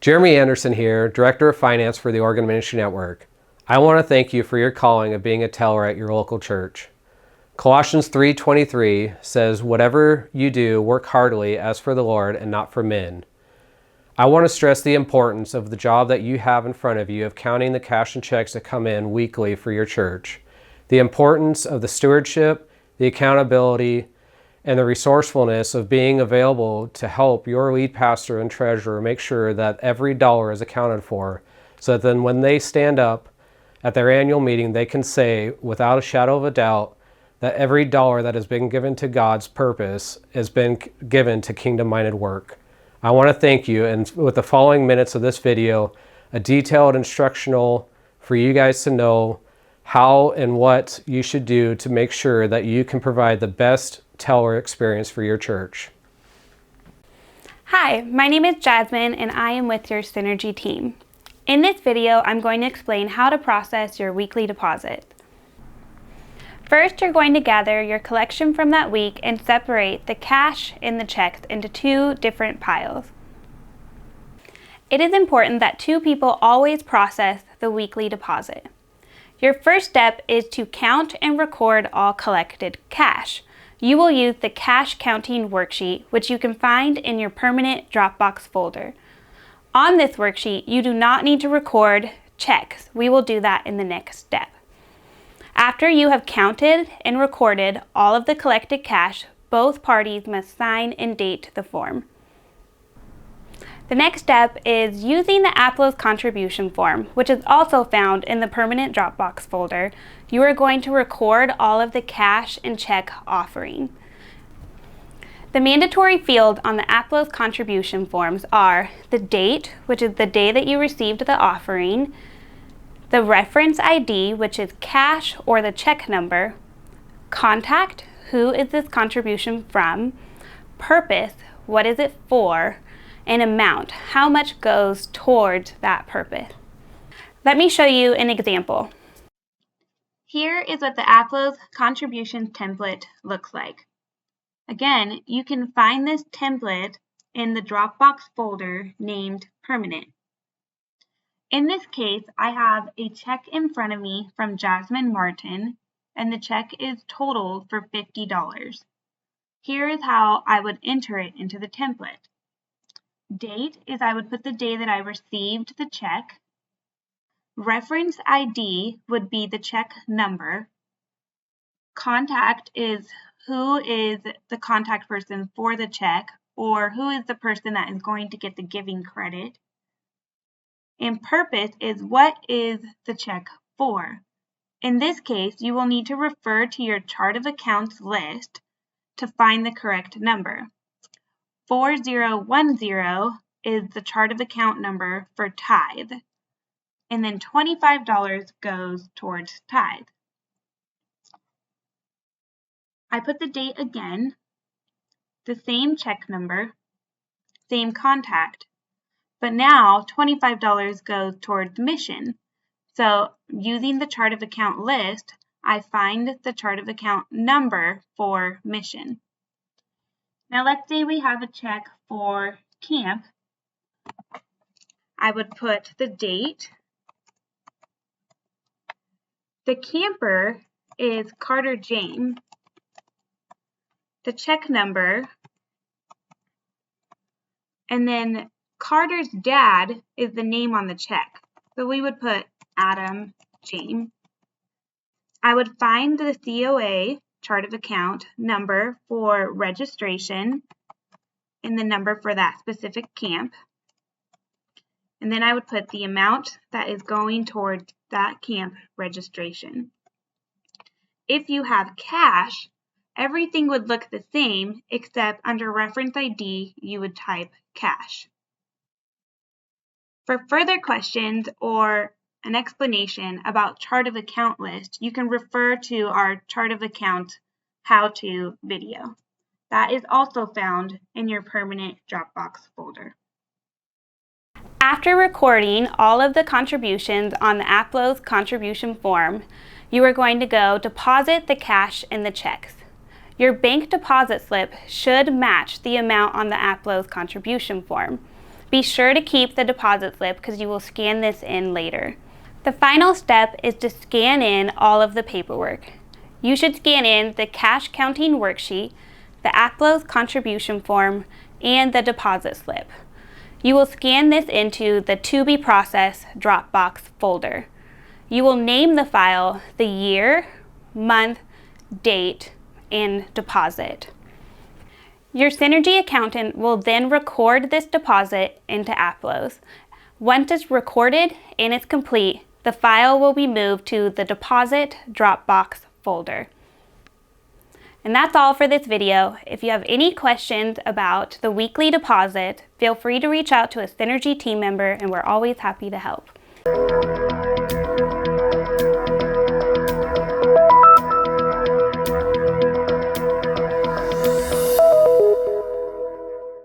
Jeremy Anderson here, Director of Finance for the Oregon Ministry Network. I want to thank you for your calling of being a teller at your local church. Colossians 3:23 says, "Whatever you do, work heartily as for the Lord and not for men." I want to stress the importance of the job that you have in front of you of counting the cash and checks that come in weekly for your church. The importance of the stewardship, the accountability, and the resourcefulness of being available to help your lead pastor and treasurer make sure that every dollar is accounted for, so that then when they stand up at their annual meeting, they can say without a shadow of a doubt that every dollar that has been given to God's purpose has been given to kingdom-minded work. I want to thank you, and with the following minutes of this video, a detailed instructional for you guys to know how and what you should do to make sure that you can provide the best teller experience for your church. Hi, my name is Jasmine and I am with your Synergy team. In this video, I'm going to explain how to process your weekly deposit. First, you're going to gather your collection from that week and separate the cash and the checks into two different piles. It is important that two people always process the weekly deposit. Your first step is to count and record all collected cash. You will use the cash counting worksheet, which you can find in your permanent Dropbox folder. On this worksheet, you do not need to record checks. We will do that in the next step. After you have counted and recorded all of the collected cash, both parties must sign and date the form. The next step is using the Aplos contribution form, which is also found in the permanent Dropbox folder. You are going to record all of the cash and check offering. The mandatory fields on the Aplos contribution forms are the date, which is the day that you received the offering, the reference ID, which is cash or the check number, contact, who is this contribution from, purpose, what is it for, and amount, how much goes towards that purpose. Let me show you an example. Here is what the Aplos contributions template looks like. Again, you can find this template in the Dropbox folder named Permanent. In this case, I have a check in front of me from Jasmine Martin, and the check is totaled for $50. Here is how I would enter it into the template. Date is I would put the day that I received the check. Reference ID would be the check number. Contact is who is the contact person for the check, or who is the person that is going to get the giving credit. And purpose is what is the check for. In this case, you will need to refer to your chart of accounts list to find the correct number. 4010 is the chart of account number for tithe, and then $25 goes towards tithe. I put the date again, the same check number, same contact, but now $25 goes towards mission. So using the chart of account list, I find the chart of account number for mission. Now let's say we have a check for camp. I would put the date. The camper is Carter James. The check number. And then Carter's dad is the name on the check. So we would put Adam James. I would find the COA, chart of account, number for registration and the number for that specific camp. And then I would put the amount that is going towards that camp registration. If you have cash, everything would look the same except under reference ID, you would type cash. For further questions or an explanation about chart of account list, you can refer to our chart of account how-to video. That is also found in your permanent Dropbox folder. After recording all of the contributions on the AppLowe's contribution form, you are going to go deposit the cash in the checks. Your bank deposit slip should match the amount on the AppLowe's contribution form. Be sure to keep the deposit slip because you will scan this in later. The final step is to scan in all of the paperwork. You should scan in the cash counting worksheet, the AppLowe's contribution form, and the deposit slip. You will scan this into the To Be Processed Dropbox folder. You will name the file the year, month, date, and deposit. Your Synergy accountant will then record this deposit into AppLowe's. Once it's recorded and it's complete, the file will be moved to the Deposit Dropbox folder. And that's all for this video. If you have any questions about the weekly deposit, feel free to reach out to a Synergy team member and we're always happy to help.